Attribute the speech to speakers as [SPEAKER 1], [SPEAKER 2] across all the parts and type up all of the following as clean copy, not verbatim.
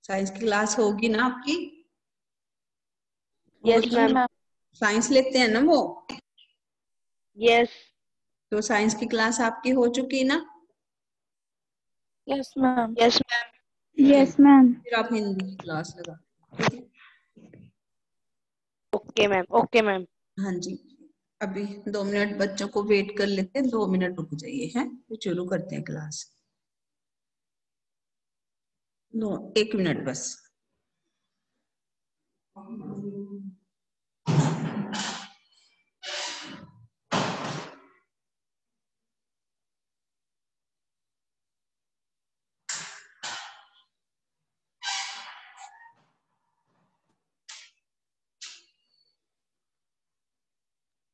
[SPEAKER 1] Science की class होगी ना आपकी?
[SPEAKER 2] Yes ma'am.
[SPEAKER 1] साइंस लेते हैं ना वो?
[SPEAKER 2] यस।
[SPEAKER 1] तो साइंस की क्लास आपकी हो चुकी ना?
[SPEAKER 2] Yes ma'am. Yes ma'am.
[SPEAKER 1] ठीक,
[SPEAKER 3] यस मैम।
[SPEAKER 1] फिर आप हिंदी की क्लास लगा, ठीक है?
[SPEAKER 2] Okay ma'am. Okay ma'am.
[SPEAKER 1] हाँ जी, अभी 2 मिनट बच्चों को वेट कर लेते हैं, 2 मिनट रुक जाइए, हैं फिर शुरू करते हैं क्लास। 1 मिनट बस।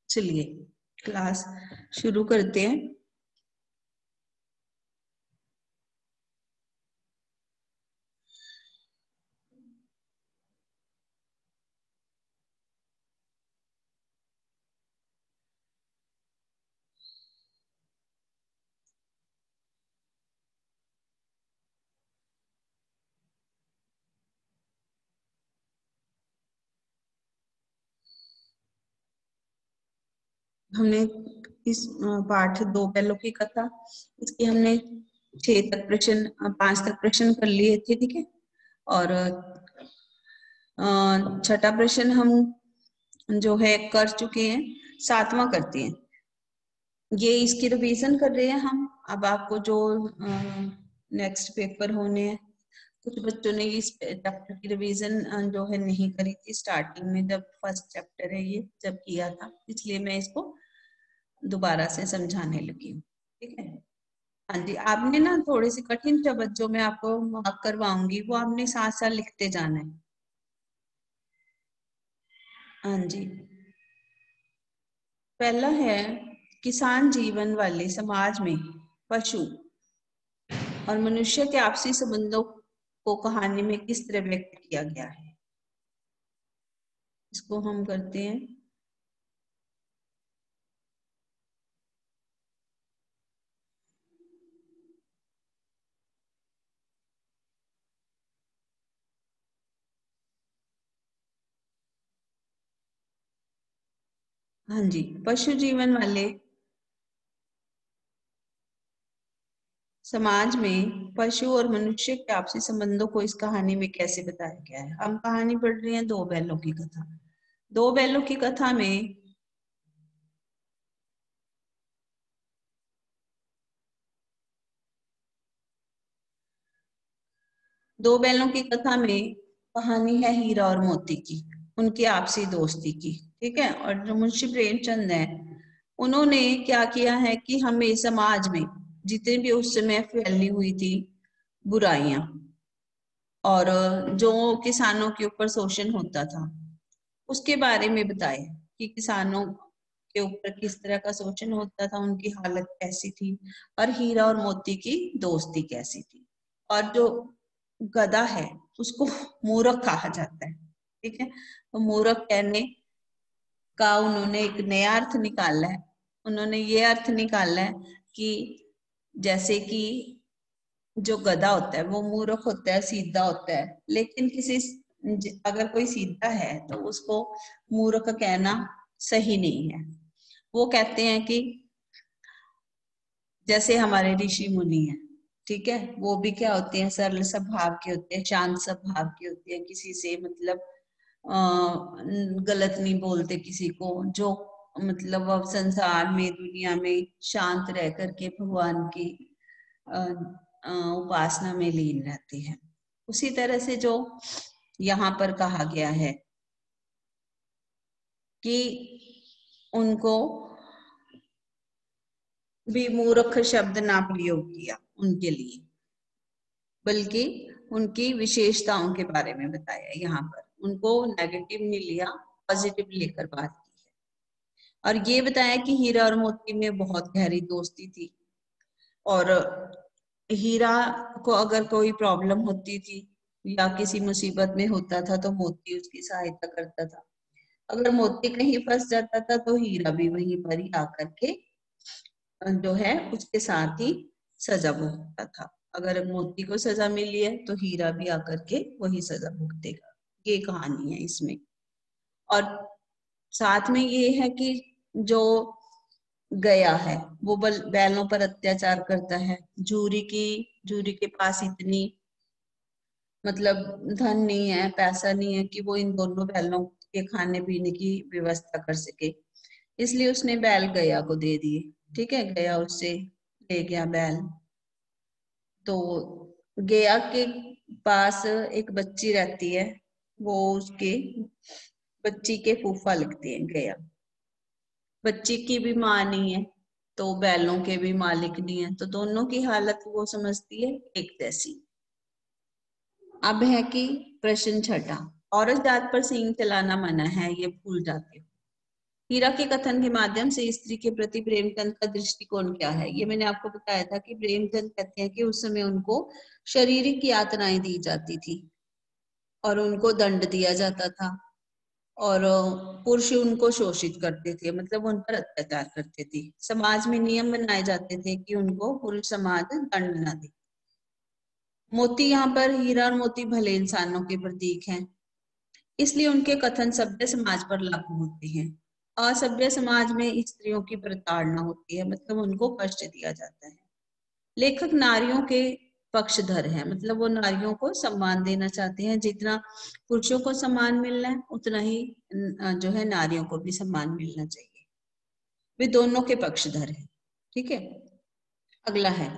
[SPEAKER 1] चलिए क्लास शुरू करते हैं। हमने इस पाठ 2 पहलों की कथा, इसकी हमने 6 तक प्रश्न 5 तक प्रश्न कर लिए थे, ठीक है? और छठा प्रश्न हम जो है कर चुके हैं, 7वां करते हैं। ये इसकी रिवीजन कर रहे हैं हम। अब आपको जो नेक्स्ट पेपर होने हैं, कुछ बच्चों ने इस चैप्टर की रिवीजन जो है नहीं करी थी स्टार्टिंग में, जब फर्स्ट चैप्टर है ये जब किया था, इसलिए मैं इसको दोबारा से समझाने लगी हूँ, ठीक है? हाँ जी, आपने ना थोड़े से कठिन शब्द जो मैं आपको मार्क करवाऊंगी वो आपने साथ साथ लिखते जाना है। हाँ जी, पहला है किसान जीवन वाले समाज में पशु और मनुष्य के आपसी संबंधों को कहानी में किस तरह व्यक्त किया गया है। इसको हम करते हैं। हाँ जी, पशु जीवन वाले समाज में पशु और मनुष्य के आपसी संबंधों को इस कहानी में कैसे बताया गया है। हम कहानी पढ़ रहे हैं 2 बैलों की कथा। 2 बैलों की कथा में दो बैलों की कथा में कहानी है हीरा और मोती की, उनकी आपसी दोस्ती की, ठीक है? और जो मुंशी प्रेमचंद है, उन्होंने क्या किया है कि हमें समाज में जितने भी उस समय फैली हुई थी बुराइयां और जो किसानों के ऊपर शोषण होता था उसके बारे में बताया कि किसानों के ऊपर किस तरह का शोषण होता था, उनकी हालत कैसी थी, और हीरा और मोती की दोस्ती कैसी थी। और जो गधा है उसको मूर्ख कहा जाता है, ठीक है? तो मूर्ख कहने का उन्होंने एक नया अर्थ निकाला है। उन्होंने ये अर्थ निकाला है कि जैसे कि जो गधा होता है वो मूर्ख होता है, सीधा होता है, लेकिन अगर कोई सीधा है तो उसको मूर्ख कहना सही नहीं है। वो कहते हैं कि जैसे हमारे ऋषि मुनि हैं, ठीक है, वो भी क्या होते हैं, सरल स्वभाव के होते हैं, शांत स्वभाव के होते हैं, किसी से मतलब गलत नहीं बोलते किसी को, जो मतलब अब संसार में दुनिया में शांत रह करके भगवान की उपासना में लीन रहते हैं। उसी तरह से जो यहाँ पर कहा गया है कि उनको भी मूर्ख शब्द ना प्रयोग किया उनके लिए, बल्कि उनकी विशेषताओं के बारे में बताया। यहाँ पर उनको नेगेटिव नहीं लिया, पॉजिटिव लेकर बात की है। और ये बताया कि हीरा और मोती में बहुत गहरी दोस्ती थी, और हीरा को अगर कोई प्रॉब्लम होती थी या किसी मुसीबत में होता था तो मोती उसकी सहायता करता था। अगर मोती कहीं फंस जाता था तो हीरा भी वहीं पर ही आकर के जो है उसके साथ ही सजा भुगतता था। अगर मोती को सजा मिली है तो हीरा भी आकर के वही सजा भुगतेगा। ये कहानी है इसमें। और साथ में ये है कि जो गया है वो बैलों पर अत्याचार करता है। जूरी के पास इतनी मतलब धन नहीं है, पैसा नहीं है कि वो इन दोनों बैलों के खाने पीने की व्यवस्था कर सके, इसलिए उसने बैल गया को दे दिए। ठीक है, गया उससे ले गया बैल। तो गया के पास एक बच्ची रहती है, वो उसके बच्ची के फूफा लगते हैं गया। बच्ची की भी माँ नहीं है तो बैलों के भी मालिक नहीं है, तो दोनों की हालत वो समझती है एक जैसी। अब है कि प्रश्न छठा, औरत जात पर सींग चलाना मना है, ये भूल जाते हो। हीरा के कथन के माध्यम से स्त्री के प्रति प्रेमचंद का दृष्टिकोण क्या है? ये मैंने आपको बताया था कि प्रेमचंद कहते हैं कि उस समय उनको शारीरिक यातनाएं दी जाती थी और उनको दंड दिया जाता था, और पुरुष उनको शोषित करते थे, मतलब उन पर अत्याचार करते थे। समाज में नियम बनाए जाते थे कि उनको पुरुष समाज दंड न दे। मोती, यहाँ पर हीरा और मोती भले इंसानों के प्रतीक हैं, इसलिए उनके कथन सभ्य समाज पर लागू होते हैं। असभ्य समाज में स्त्रियों की प्रताड़ना होती है, मतलब उनको कष्ट दिया जाता है। लेखक नारियों के पक्षधर है, मतलब वो नारियों को सम्मान देना चाहते हैं। जितना पुरुषों को सम्मान मिलना है उतना ही जो है नारियों को भी सम्मान मिलना चाहिए। वे दोनों के पक्षधर है। ठीक है, अगला है,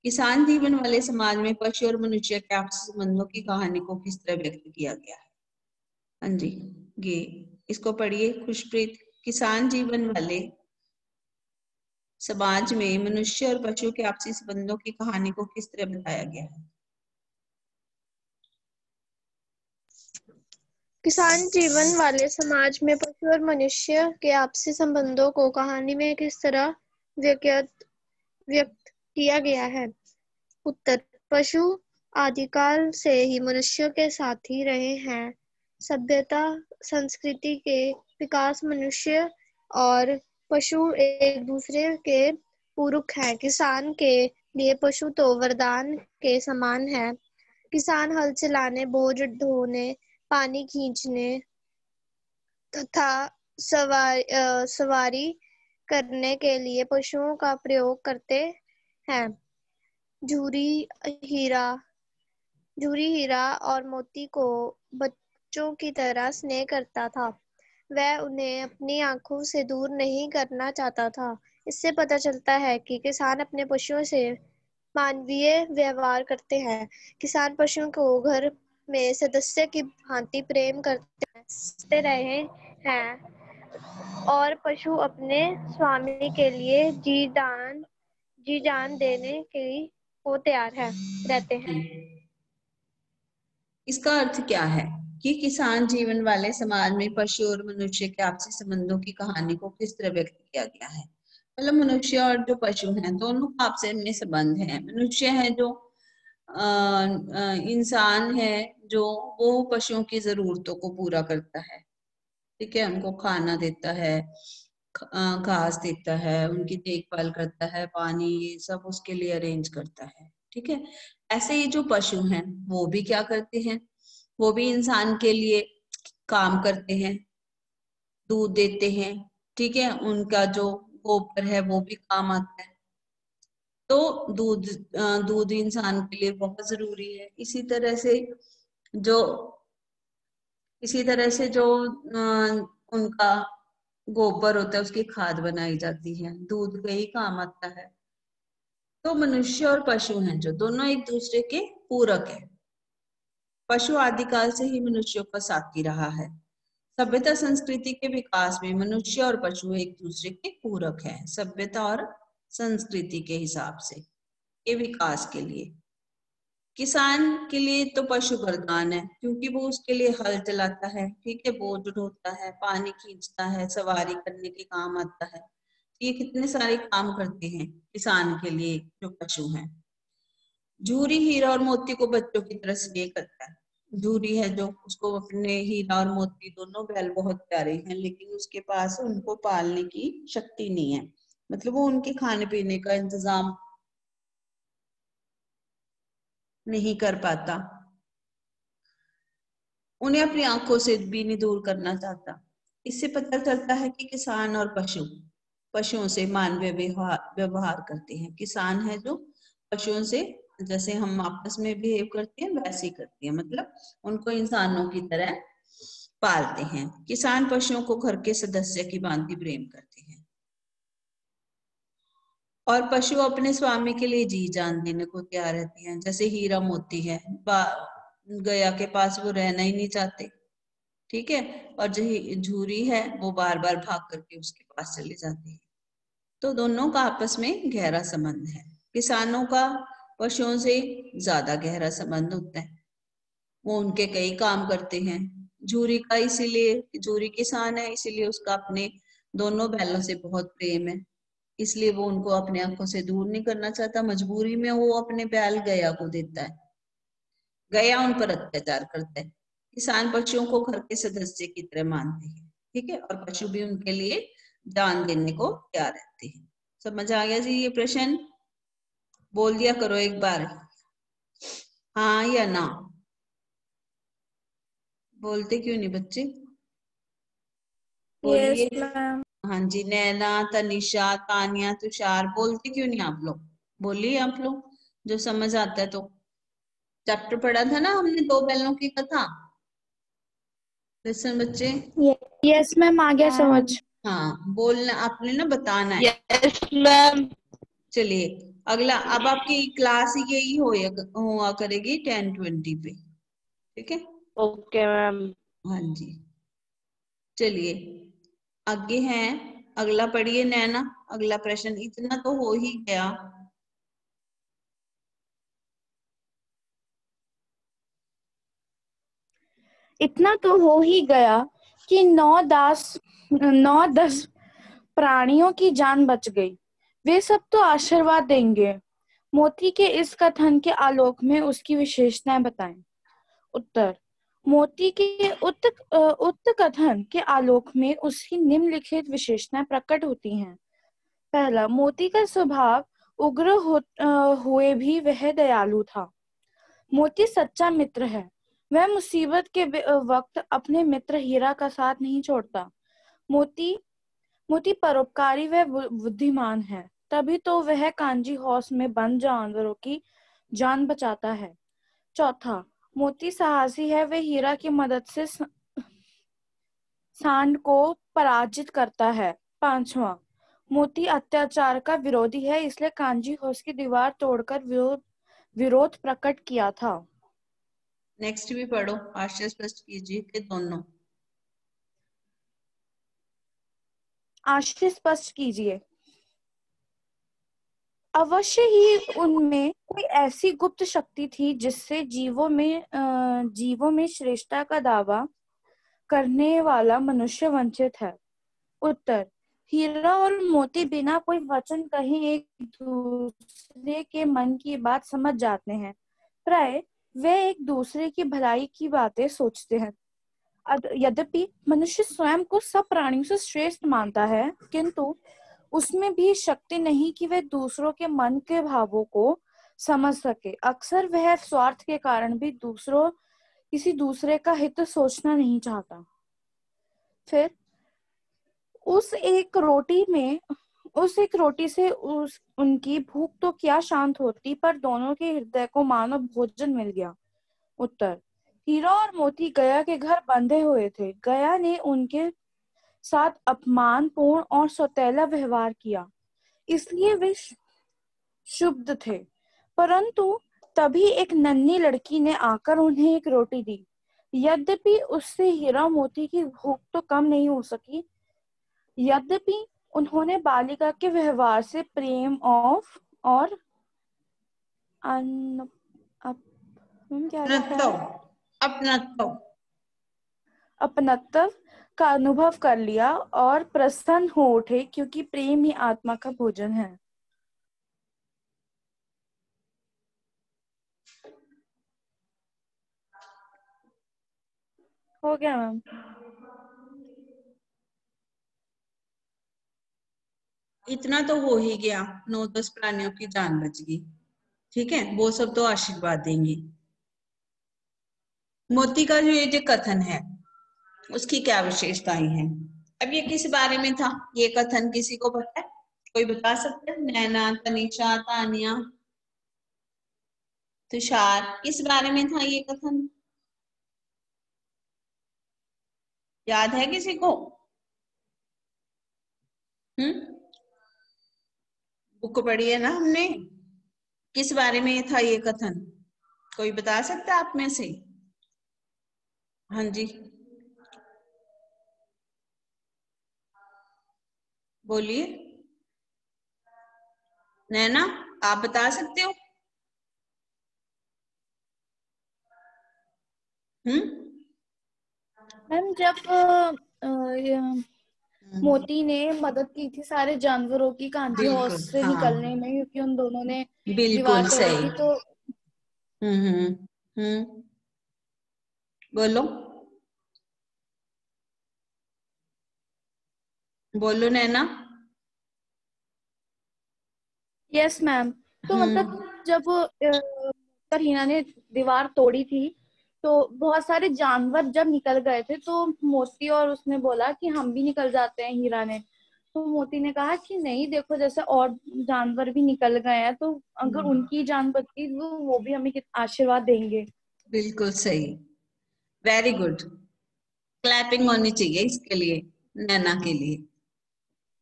[SPEAKER 1] किसान जीवन वाले समाज में पशु और मनुष्य के आपसी संबंधों की कहानी को किस तरह व्यक्त किया गया है? हाँ जी, ये इसको पढ़िए खुशप्रीत। किसान जीवन वाले समाज में मनुष्य और पशु के आपसी संबंधों की कहानी को किस तरह बताया गया है?
[SPEAKER 3] किसान जीवन वाले समाज में पशु और मनुष्य के आपसी संबंधों को कहानी में किस तरह व्यक्त किया गया है? उत्तर, पशु आदिकाल से ही मनुष्य के साथ ही रहे हैं। सभ्यता संस्कृति के विकास मनुष्य और पशु एक दूसरे के पूरक हैं। किसान के लिए पशु तो वरदान के समान है। किसान हल चलाने, बोझ ढोने, पानी खींचने तथा सवारी करने के लिए पशुओं का प्रयोग करते हैं। जूरी हीरा और मोती को बच्चों की तरह स्नेह करता था। वह उन्हें अपनी आंखों से दूर नहीं करना चाहता था। इससे पता चलता है कि किसान अपने पशुओं से मानवीय व्यवहार करते हैं। किसान पशुओं को घर में सदस्य की भांति प्रेम करते रहे हैं और पशु अपने स्वामी के लिए जी जान देने के को तैयार रहते हैं।
[SPEAKER 1] इसका अर्थ क्या है कि किसान जीवन वाले समाज में पशु और मनुष्य के आपसी संबंधों की कहानी को किस तरह व्यक्त किया गया है? मतलब मनुष्य और जो पशु हैं दोनों का आपसे में संबंध है। मनुष्य है जो इंसान है जो वो पशुओं की जरूरतों को पूरा करता है। ठीक है, उनको खाना देता है, घास देता है, उनकी देखभाल करता है, पानी ये सब उसके लिए अरेंज करता है। ठीक है, ऐसे ही जो पशु हैं वो भी क्या करते हैं, वो भी इंसान के लिए काम करते हैं, दूध देते हैं। ठीक है, उनका जो गोबर है वो भी काम आता है। तो दूध इंसान के लिए बहुत जरूरी है। जो इसी तरह से जो उनका गोबर होता है उसकी खाद बनाई जाती है, दूध का ही काम आता है। तो मनुष्य और पशु हैं जो दोनों एक दूसरे के पूरक है। पशु आदिकाल से ही मनुष्यों का साथी रहा है। सभ्यता संस्कृति के विकास में मनुष्य और पशु एक दूसरे के पूरक हैं। सभ्यता और संस्कृति के हिसाब से के विकास के लिए किसान के लिए तो पशु वरदान है, क्योंकि वो उसके लिए हल चलाता है। ठीक है, बोझ ढोता है, पानी खींचता है, सवारी करने के काम आता है। ये कितने सारे काम करते हैं किसान के लिए जो पशु हैं। जूरी हीरा और मोती को बच्चों की तरह स्नेह करता है। जूरी है जो उसको अपने हीरा और मोती दोनों बैल बहुत प्यारे हैं, लेकिन उसके पास उनको पालने की शक्ति नहीं है, मतलब वो उनके खाने पीने का इंतजाम नहीं कर पाता, उन्हें अपनी आंखों से भी नहीं दूर करना चाहता। इससे पता चलता है कि किसान और पशुओं से मानवीय व्यवहार करते हैं। किसान है जो पशुओं से जैसे हम आपस में बिहेव करते हैं वैसे ही करते हैं, मतलब उनको इंसानों की तरह पालते हैं। किसान पशुओं को घर के सदस्य की भांति प्रेम करते हैं और पशु अपने स्वामी के लिए जी जान देने को तैयार रहते हैं। जैसे हीरा मोती है, गया के पास वो रहना ही नहीं चाहते, ठीक है, और जो झूरी है वो बार बार भाग करके उसके पास चले जाती है। तो दोनों का आपस में गहरा संबंध है। किसानों का पशुओं से ज्यादा गहरा संबंध होता है, वो उनके कई काम करते हैं। झूरी का इसीलिए, झूरी किसान है इसीलिए उसका अपने दोनों बैलों से बहुत प्रेम है, इसलिए वो उनको अपने आंखों से दूर नहीं करना चाहता। मजबूरी में वो अपने बैल गया को देता है, गया उन पर अत्याचार करता है। किसान पशुओं को घर के सदस्य की तरह मानते हैं, ठीक है, और पशु भी उनके लिए जान देने को तैयार रहते हैं। समझ आ गया जी ये प्रश्न? बोल दिया करो एक बार हाँ या ना। बोलते क्यों नहीं बच्चे? बोलिए।
[SPEAKER 4] Yes ma'am.
[SPEAKER 1] हाँ जी, नैना, तनिषा, तानिया, तुषार, बोलते क्यों नहीं आप लोग? बोलिए आप लोग, जो समझ आता है तो। चैप्टर पढ़ा था ना हमने दो बैलों की कथा। लिसन बच्चे।
[SPEAKER 4] यस मैम, आ गया समझ।
[SPEAKER 1] हाँ, बोलना आपने ना, बताना है।
[SPEAKER 2] Yes ma'am.
[SPEAKER 1] चलिए अगला, अब आपकी क्लास यही हुआ करेगी 10:20 पे, ठीक है?
[SPEAKER 2] Okay ma'am.
[SPEAKER 1] हाँ जी, चलिए आगे हैं। अगला पढ़िए नैना, अगला प्रश्न। इतना तो हो ही गया।
[SPEAKER 4] इतना तो हो ही गया कि 9-10 प्राणियों की जान बच गई। वे सब तो आशीर्वाद देंगे। मोती के इस कथन के आलोक में उसकी विशेषताएं बताएं। उत्तर। मोती के उक्त कथन के आलोक में उसकी निम्नलिखित विशेषताएं प्रकट होती हैं। पहला, मोती का स्वभाव उग्र हुए भी वह दयालु था। मोती सच्चा मित्र है। वह मुसीबत के वक्त अपने मित्र हीरा का साथ नहीं छोड़ता। मोती परोपकारी व बुद्धिमान है, तभी तो वह कांजी हाउस में बंद जानवरों की जान बचाता है। चौथा, मोती साहसी है। वह हीरा की मदद से सांड को पराजित करता है। पांचवा, मोती अत्याचार का विरोधी है, इसलिए कांजी हाउस की दीवार तोड़कर विरोध प्रकट किया था।
[SPEAKER 1] नेक्स्ट भी पढ़ो, आश्चर्य स्पष्ट कीजिए कि दोनों।
[SPEAKER 4] आश्चर्य स्पष्ट कीजिए। अवश्य ही उनमें कोई ऐसी गुप्त शक्ति थी जिससे जीवों में श्रेष्ठता का दावा करने वाला मनुष्य वंचित है। उत्तर। हीरा और मोती बिना कोई वचन कहे एक दूसरे के मन की बात समझ जाते हैं। प्राय वे एक दूसरे की भलाई की बातें सोचते हैं। यद्यपि मनुष्य स्वयं को सब प्राणियों से श्रेष्ठ मानता है, किंतु उसमें भी शक्ति नहीं कि वह दूसरों के मन के भावों को समझ सके। अक्सर वह स्वार्थ के कारण भी किसी दूसरे का हित सोचना नहीं चाहता। फिर उस एक रोटी से उनकी भूख तो क्या शांत होती, पर दोनों के हृदय को मानो भोजन मिल गया। उत्तर। हीरा और मोती गया के घर बंधे हुए थे। गया ने उनके साथ अपमानपूर्ण और सौतेला व्यवहार किया, इसलिए वे क्षुब्ध थे। परंतु तभी एक नन्ही लड़की ने आकर उन्हें एक रोटी दी। यद्यपि उससे हीरा मोती की भूख तो कम नहीं हो सकी, यद्यपि उन्होंने बालिका के व्यवहार से प्रेम और क्या लिखा है? अपनत्व का अनुभव कर लिया और प्रसन्न हो उठे, क्योंकि प्रेम ही आत्मा का भोजन है। हो गया मैम।
[SPEAKER 1] इतना तो हो ही गया, 9-10 प्राणियों की जान बच गई। ठीक है, वो सब तो आशीर्वाद देंगे। मोती का जो ये जो कथन है उसकी क्या विशेषताएं हैं? अब ये किस बारे में था ये कथन, किसी को पता है? कोई बता सकता है? नैना, तनिषा, तानिया, तुषार, किस बारे में था ये कथन? याद है किसी को? बुक पढ़ी है ना हमने, किस बारे में था ये कथन? कोई बता सकता है आप में से? हाँ जी बोलिए। नैना, आप बता सकते हो?
[SPEAKER 4] मैम जब मोती ने मदद की थी सारे जानवरों की कांजी
[SPEAKER 1] बिल्कुल,
[SPEAKER 4] हाउस से
[SPEAKER 1] हाँ,
[SPEAKER 4] निकलने में, क्योंकि उन दोनों ने
[SPEAKER 1] बिल्कुल
[SPEAKER 4] दीवार तोड़ी
[SPEAKER 1] सही।
[SPEAKER 4] थी, तो
[SPEAKER 1] बोलो बोलो नैना।
[SPEAKER 4] Yes ma'am. तो मतलब जब हीना ने दीवार तोड़ी थी तो बहुत सारे जानवर जब निकल गए थे, तो मोती और उसने बोला कि हम भी निकल जाते हैं, हीरा ने। तो मोती ने कहा कि नहीं, देखो जैसे और जानवर भी निकल गए हैं, तो अगर उनकी जान बची तो वो भी हमें आशीर्वाद देंगे।
[SPEAKER 1] बिल्कुल सही, वेरी गुड। क्लैपिंग होनी चाहिए इसके लिए, नैना के लिए।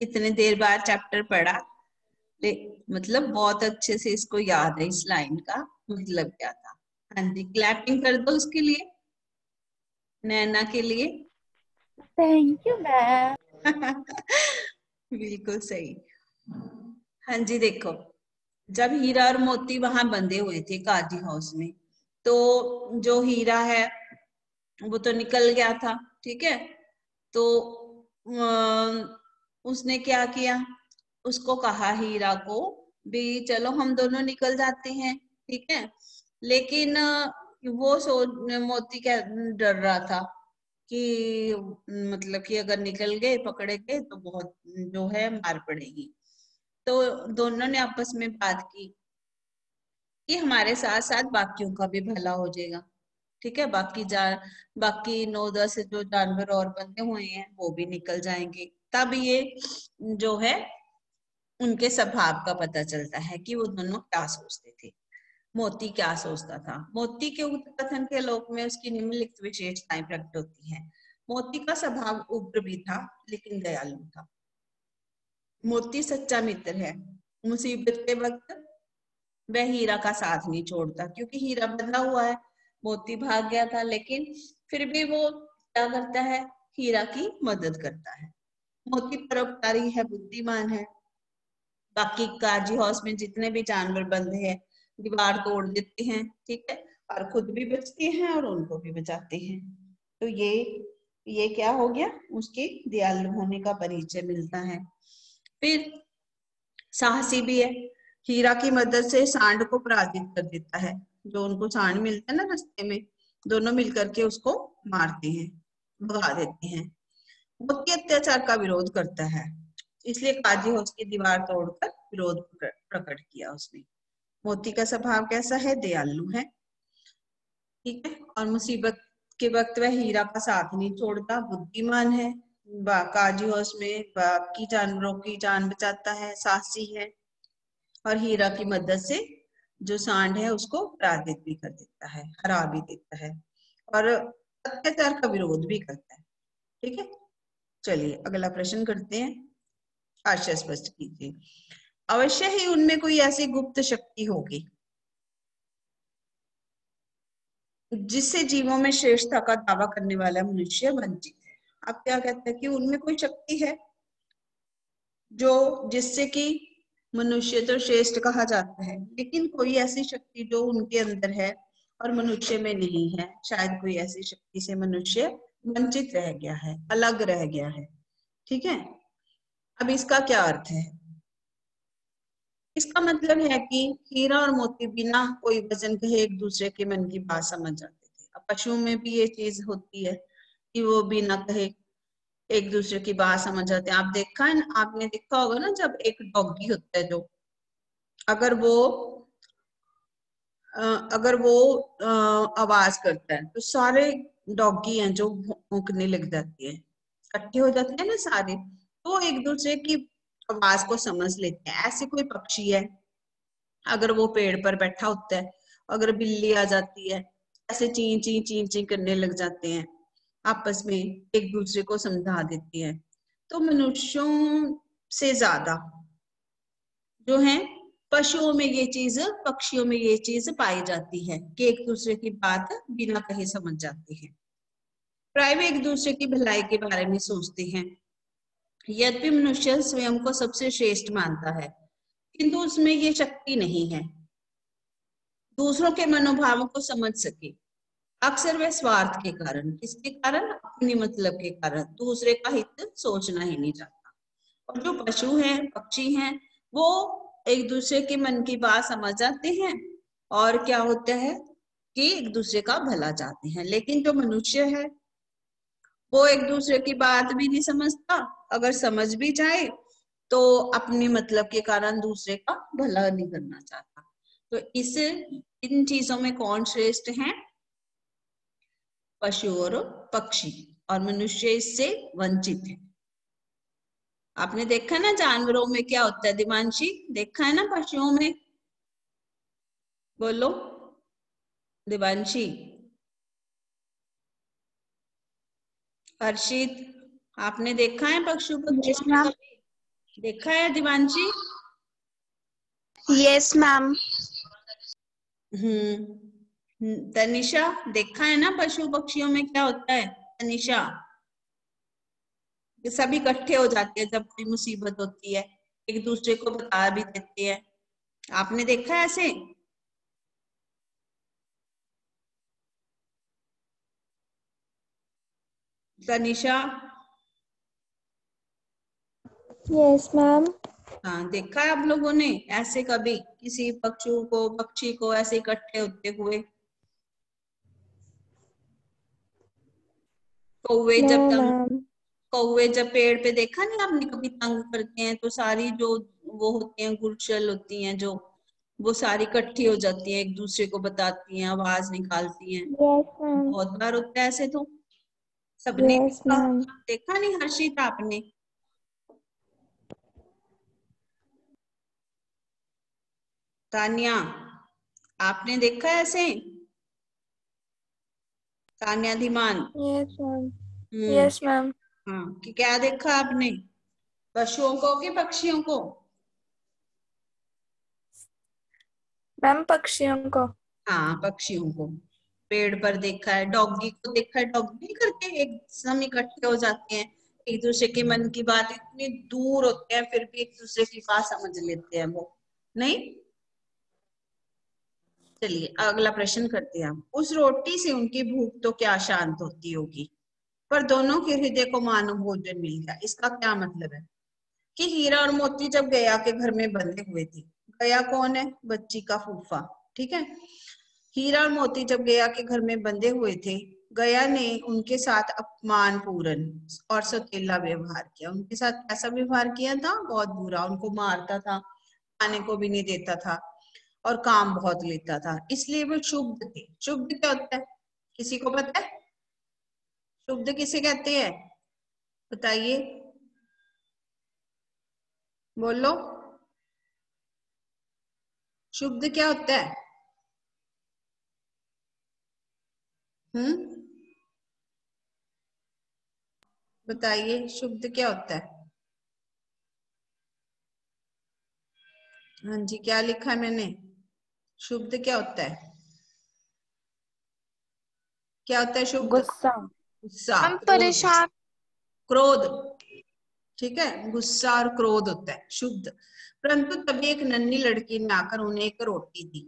[SPEAKER 1] इतने देर बाद चैप्टर पढ़ा, मतलब बहुत अच्छे से इसको याद है इस लाइन का मतलब क्या था। हाँ जी, क्लैपिंग कर दो उसके लिए, नैना के लिए।
[SPEAKER 4] Thank you ma'am.
[SPEAKER 1] बिल्कुल सही। हाँ जी, देखो जब हीरा और मोती वहां बंधे हुए थे काजी हाउस में, तो जो हीरा है वो तो निकल गया था, ठीक है। तो उसने क्या किया, उसको कहा हीरा को भी चलो हम दोनों निकल जाते हैं, ठीक है। लेकिन वो मोती क्या डर रहा था कि मतलब कि अगर निकल गए, पकड़े गए तो बहुत जो है मार पड़ेगी। तो दोनों ने आपस में बात की कि हमारे साथ साथ बाकियों का भी भला हो जाएगा, ठीक है। बाकी 9-10 जो जानवर और बंधे हुए हैं वो भी निकल जाएंगे। तब ये जो है उनके स्वभाव का पता चलता है कि वो दोनों क्या सोचते थे। मोती क्या सोचता था? मोती के कथन के लोक में उसकी निम्नलिखित विशेषताएं प्रकट होती हैं। मोती का स्वभाव उग्र भी था लेकिन दयालु था। मोती सच्चा मित्र है। मुसीबत के वक्त वह हीरा का साथ नहीं छोड़ता, क्योंकि हीरा बंधा हुआ है, मोती भाग गया था, लेकिन फिर भी वो क्या करता है, हीरा की मदद करता है। मोती परोपकारी है, बुद्धिमान है। बाकी काजी हाउस में जितने भी जानवर बंधे हैं दीवार तोड़ देते हैं, ठीक है, और खुद भी बचते हैं और उनको भी बचाते हैं। तो ये क्या हो गया, उसके दयालु होने का परिचय मिलता है। फिर साहसी भी है। हीरा की मदद से सांड को पराजित कर देता है। जो उनको सांड मिलता है ना रास्ते में, दोनों मिलकर के उसको मारते हैं, भगा देते हैं। मोती अत्याचार का विरोध करता है, इसलिए काजी हाउस की दीवार तोड़कर विरोध प्रकट किया उसने। मोती का स्वभाव कैसा है? दयालु है, ठीक है। और मुसीबत के वक्त वह हीरा का साथ नहीं छोड़ता, बुद्धिमान है, काजी हाउस में बाकी जानवरों की जान बचाता है, साहसी है, और हीरा की मदद से जो सांड है उसको पराजित भी कर देता है, हरा भी देता है, और अत्याचार का विरोध भी करता है, ठीक है। चलिए अगला प्रश्न करते हैं। आशय स्पष्ट कीजिए। अवश्य ही उनमें कोई ऐसी गुप्त शक्ति होगी जिससे जीवों में श्रेष्ठता का दावा करने वाला मनुष्य वंचित है। आप क्या कहते हैं कि उनमें कोई शक्ति है जो जिससे कि मनुष्य तो श्रेष्ठ कहा जाता है, लेकिन कोई ऐसी शक्ति जो उनके अंदर है और मनुष्य में नहीं है, शायद कोई ऐसी शक्ति से मनुष्य वंचित रह गया है, अलग रह गया है, ठीक है। अब इसका क्या अर्थ है? इसका मतलब है कि हीरा और मोती बिना कोई वजन कहे एक दूसरे के मन की बात समझ जाते थे। अब पशुओं में भी ये चीज होती है कि वो बिना कहे एक दूसरे की बात समझ जाते हैं। आप देखा है, आपने देखा होगा ना, जब एक डॉगी होता है जो, अगर वो अगर वो आवाज करता है तो सारे डॉगी हैं जो भौंकने लग जाते हैं, इकट्ठे हो जाते हैं ना सारे, तो एक दूसरे की आवाज को समझ लेते हैं। ऐसे कोई पक्षी है, अगर वो पेड़ पर बैठा होता है, अगर बिल्ली आ जाती है, ऐसे ची ची ची ची करने लग जाते हैं, आपस में एक दूसरे को समझा देती है। तो मनुष्यों से ज्यादा जो है पशुओं में ये चीज, पक्षियों में ये चीज पाई जाती है कि एक दूसरे की बात बिना कहे समझ जाते हैं। प्राय वे एक दूसरे की भलाई के बारे में सोचते हैं। यद्यपि मनुष्य स्वयं को सबसे श्रेष्ठ मानता है, किंतु उसमें ये शक्ति नहीं है दूसरों के मनोभावों को समझ सके। अक्सर वे स्वार्थ के कारण, किसके कारण, अपने मतलब के कारण, दूसरे का हित सोचना ही नहीं चाहता। और जो पशु हैं, पक्षी हैं, वो एक दूसरे के मन की बात समझ जाते हैं और क्या होता है कि एक दूसरे का भला चाहते हैं। लेकिन जो मनुष्य है वो एक दूसरे की बात भी नहीं समझता, अगर समझ भी जाए तो अपने मतलब के कारण दूसरे का भला नहीं करना चाहता। तो इन चीजों में कौन श्रेष्ठ है, पशु और पक्षी, और मनुष्य इससे वंचित है। आपने देखा ना जानवरों में क्या होता है, दिवांशी देखा है ना पशुओं में, बोलो दिवांशी, हर्षित, आपने देखा है पशु पक्षियों में कभी? देखा है दिवांशी?
[SPEAKER 3] Yes ma'am.
[SPEAKER 1] तनिषा देखा है ना पशु पक्षियों में क्या होता है? तनिषा, सभी इकट्ठे हो जाते हैं जब कोई मुसीबत होती है, एक दूसरे को बता भी देते हैं। आपने देखा है ऐसे? तनिषा?
[SPEAKER 3] Yes ma'am.
[SPEAKER 1] हाँ, देखा है आप लोगों ने ऐसे कभी किसी पक्षी को ऐसे इकट्ठे होते हुए? कौवे जब पेड़ पे देखा नहीं आपने कभी, तंग करते हैं तो सारी जो वो होती हैं गुलशल होती हैं जो, वो सारी इकट्ठी हो जाती हैं, एक दूसरे को बताती हैं, आवाज निकालती हैं। बहुत बार होता है ऐसे, तो सबने देखा नहीं हर्षित आपने? तानिया, आपने देखा है ऐसे? Tania Dhiman?
[SPEAKER 3] Yes ma'am.
[SPEAKER 4] Yes ma'am.
[SPEAKER 1] हाँ, कि क्या देखा आपने, पशुओं को कि पक्षियों को?
[SPEAKER 4] मैम पक्षियों को।
[SPEAKER 1] हाँ, पक्षियों को। पेड़ पर देखा है, डॉगी को देखा है, डॉगी नहीं करते, एक समय इकट्ठे हो जाते हैं, एक दूसरे के मन की बात, इतनी दूर होते हैं फिर भी एक दूसरे की बात समझ लेते हैं वो, नहीं? चलिए अगला प्रश्न करते हैं हम। उस रोटी से उनकी भूख तो क्या शांत होती होगी, पर दोनों के हृदय को मानो भोजन मिल गया। इसका क्या मतलब है कि हीरा और मोती जब गया के घर में बंधे हुए थे, गया कौन है, बच्ची का फूफा, ठीक है। हीरा और मोती जब गया के घर में बंधे हुए थे, गया ने उनके साथ अपमान पूर्ण और सौतेला व्यवहार किया। उनके साथ कैसा व्यवहार किया था, बहुत बुरा, उनको मारता था, खाने को भी नहीं देता था और काम बहुत लेता था, इसलिए वो क्षुब्ध थे। क्षुब्ध क्या होता है, किसी को पता है? क्षुब्ध किसे कहते हैं, बताइए, बोलो, क्षुब्ध क्या होता है? बताइए क्षुब्ध क्या होता है? हाँ जी, क्या लिखा है मैंने, क्षुब्ध क्या होता है, क्या होता है क्षुब्ध?
[SPEAKER 4] गुस्सा।
[SPEAKER 1] गुस्सा,
[SPEAKER 3] हम परेशान।
[SPEAKER 1] क्रोध, ठीक है, गुस्सा और क्रोध होता है क्षुब्ध। परंतु तभी एक नन्ही लड़की ने आकर उन्हें एक रोटी दी।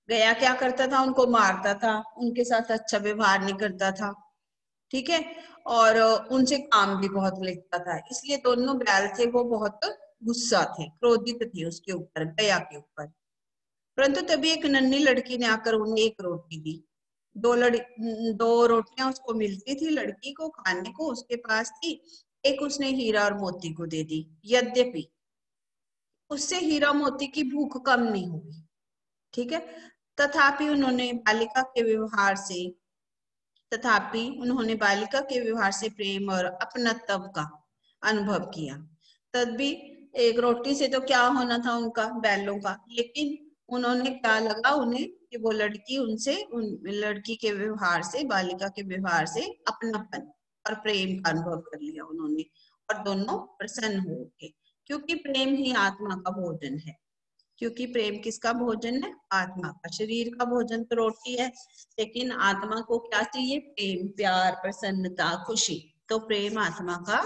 [SPEAKER 1] गया क्या करता था, उनको मारता था, उनके साथ अच्छा व्यवहार नहीं करता था, ठीक है, और उनसे काम भी बहुत लेता था, इसलिए दोनों बैल थे वो बहुत गुस्सा थे, क्रोधित थे उसके ऊपर, गया के ऊपर। परंतु तभी एक नन्ही लड़की ने आकर उन्हें एक रोटी दी। दो रोटियां उसको मिलती थी, लड़की को खाने को उसके पास थी, एक उसने हीरा और मोती को दे दी। यद्यपि उससे हीरा मोती की भूख कम नहीं हुई, ठीक है। तथापि उन्होंने बालिका के व्यवहार से प्रेम और अपनत्व का अनुभव किया। तब भी एक रोटी से तो क्या होना था उनका, बैलों का, लेकिन उन्होंने क्या लगा उन्हें कि वो लड़की लड़की के व्यवहार से, बालिका के व्यवहार से अपनापन और प्रेम का अनुभव कर लिया उन्होंने, और दोनों प्रसन्न हो गए, क्योंकि प्रेम ही आत्मा का भोजन है। क्योंकि प्रेम किसका भोजन है? आत्मा का। शरीर का भोजन तो रोटी है, लेकिन आत्मा को क्या चाहिए? प्रेम, प्यार, प्रसन्नता, खुशी। तो प्रेम आत्मा का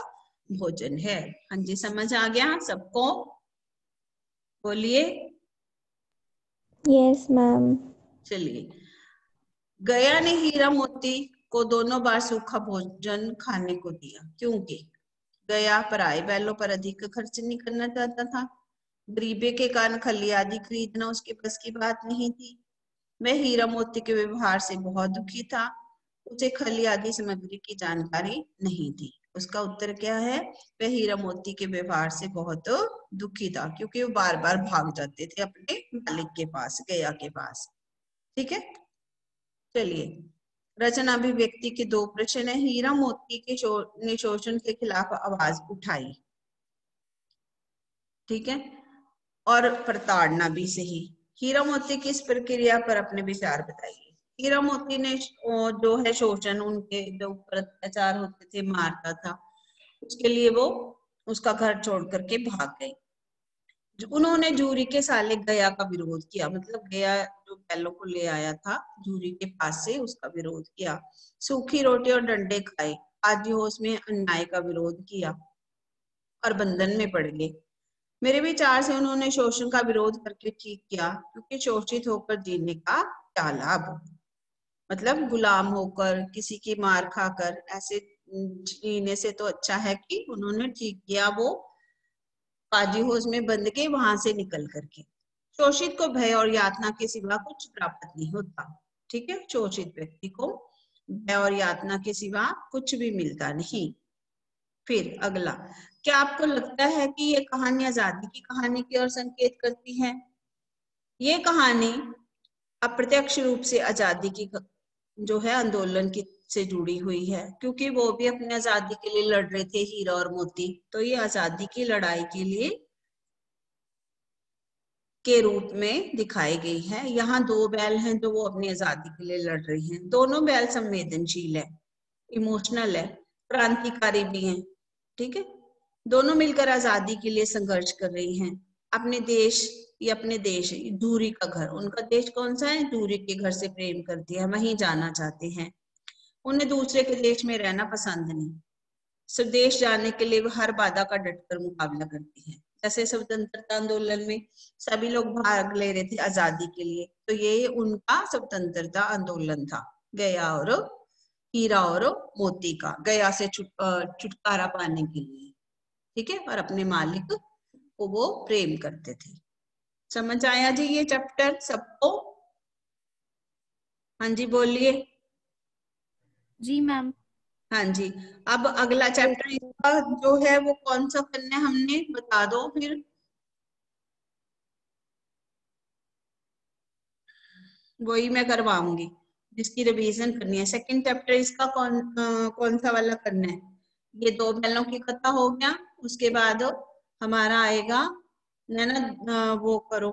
[SPEAKER 1] भोजन है। हाँ जी, समझ आ गया सबको? बोलिए।
[SPEAKER 3] Yes ma'am.
[SPEAKER 1] चलिए, गया ने हीरा मोती को दोनों बार सूखा भोजन खाने को दिया, क्योंकि गया पराए बैलों पर अधिक खर्च नहीं करना चाहता था। गरीबी के कारण खली आदि खरीदना उसके बस की बात नहीं थी। वह हीरा मोती के व्यवहार से बहुत दुखी था। उसे खली आदि सामग्री की जानकारी नहीं थी। उसका उत्तर क्या है? वह हीरा मोती के व्यवहार से बहुत दुखी था, क्योंकि वो बार बार भाग जाते थे अपने मालिक के पास, गया के पास। ठीक है, चलिए, रचना अभिव्यक्ति के 2 प्रश्न है। हीरा मोती के ने शोषण के खिलाफ आवाज उठाई, ठीक है, और प्रताड़ना भी सही। हीरा मोती की इस प्रक्रिया पर अपने विचार बताइए। हीरा मोती ने जो है शोषण, उनके जो ऊपर अत्याचार होते थे, मारता था, उसके लिए वो उसका घर छोड़ करके भाग गई। उन्होंने जूरी के साले गया का विरोध किया, मतलब गया जो बैलों को ले आया था जूरी के पास से, उसका विरोध किया। सूखी रोटी और डंडे खाए, आदिहोश में अन्याय का विरोध किया और बंधन में पड़ गए। मेरे विचार से उन्होंने शोषण का विरोध करके ठीक किया, क्योंकि शोषित होकर जीने का क्या लाभ? मतलब गुलाम होकर, किसी की मार खाकर ऐसे जीने से तो अच्छा है कि उन्होंने ठीक किया, वो काजीहोश में बंद के वहां से निकल करके। शोषित को भय और यातना के सिवा कुछ प्राप्त नहीं होता। ठीक है, शोषित व्यक्ति को भय और यातना के सिवा कुछ भी मिलता नहीं। फिर अगला, क्या आपको लगता है कि ये कहानी आजादी की कहानी की ओर संकेत करती है? ये कहानी अप्रत्यक्ष रूप से आजादी की जो है आंदोलन की से जुड़ी हुई है, क्योंकि वो भी अपनी आजादी के लिए लड़ रहे थे, हीरा और मोती। तो ये आजादी की लड़ाई के लिए के रूप में दिखाई गई है। यहाँ 2 बैल हैं जो वो अपनी आजादी के लिए लड़ रही हैं। दोनों बैल संवेदनशील है, इमोशनल है, क्रांतिकारी भी हैं। ठीक है, दोनों मिलकर आजादी के लिए संघर्ष कर रही हैं। अपने देश, ये अपने देश, दूरी का घर, उनका देश कौन सा है? दूरी के घर से प्रेम करती है, वहीं जाना चाहते हैं। उन्हें दूसरे के देश में रहना पसंद नहीं। स्वदेश जाने के लिए वो हर बाधा का डटकर मुकाबला करती हैं। जैसे स्वतंत्रता आंदोलन में सभी लोग भाग ले रहे थे आजादी के लिए, तो ये उनका स्वतंत्रता आंदोलन था, गया और हीरा और मोती का, गया से छुटकारा पाने के लिए। ठीक है, और अपने मालिक को वो प्रेम करते थे। समझ आया जी ये चैप्टर सबको? हाँ जी, बोलिए।
[SPEAKER 4] जी मैम।
[SPEAKER 1] हाँ जी, अब अगला चैप्टर इसका जो है वो कौन सा करना है हमने, बता दो फिर। वही मैं करवाऊंगी जिसकी रिवीजन करनी है। सेकंड चैप्टर इसका कौन सा वाला करना है? ये 2 बैलों की कथा हो गया, उसके बाद हमारा आएगा ना, वो करो,